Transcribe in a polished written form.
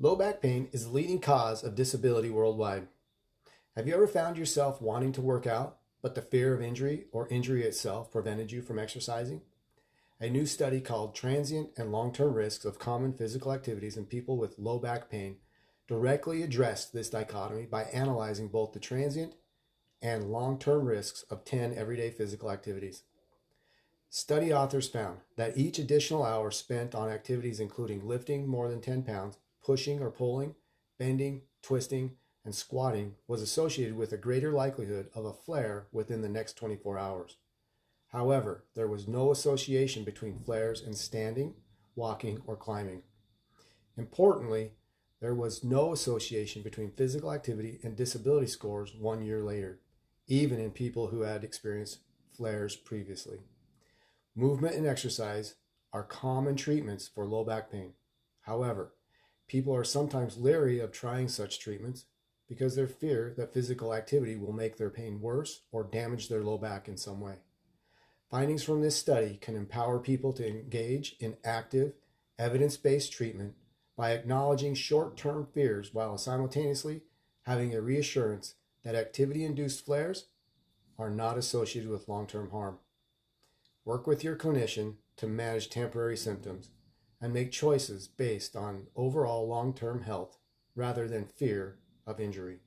Low back pain is the leading cause of disability worldwide. Have you ever found yourself wanting to work out, but the fear of injury or injury itself prevented you from exercising? A new study called Transient and Long-Term Risks of Common Physical Activities in People with Low Back Pain directly addressed this dichotomy by analyzing both the transient and long-term risks of 10 everyday physical activities. Study authors found that each additional hour spent on activities including lifting more than 10 pounds, pushing or pulling, bending, twisting, and squatting was associated with a greater likelihood of a flare within the next 24 hours. However, there was no association between flares and standing, walking, or climbing. Importantly, there was no association between physical activity and disability scores 1 year later, even in people who had experienced flares previously. Movement and exercise are common treatments for low back pain. However, people are sometimes leery of trying such treatments because they fear that physical activity will make their pain worse or damage their low back in some way. Findings from this study can empower people to engage in active, evidence-based treatment by acknowledging short-term fears while simultaneously having a reassurance that activity-induced flares are not associated with long-term harm. Work with your clinician to manage temporary symptoms and make choices based on overall long-term health rather than fear of injury.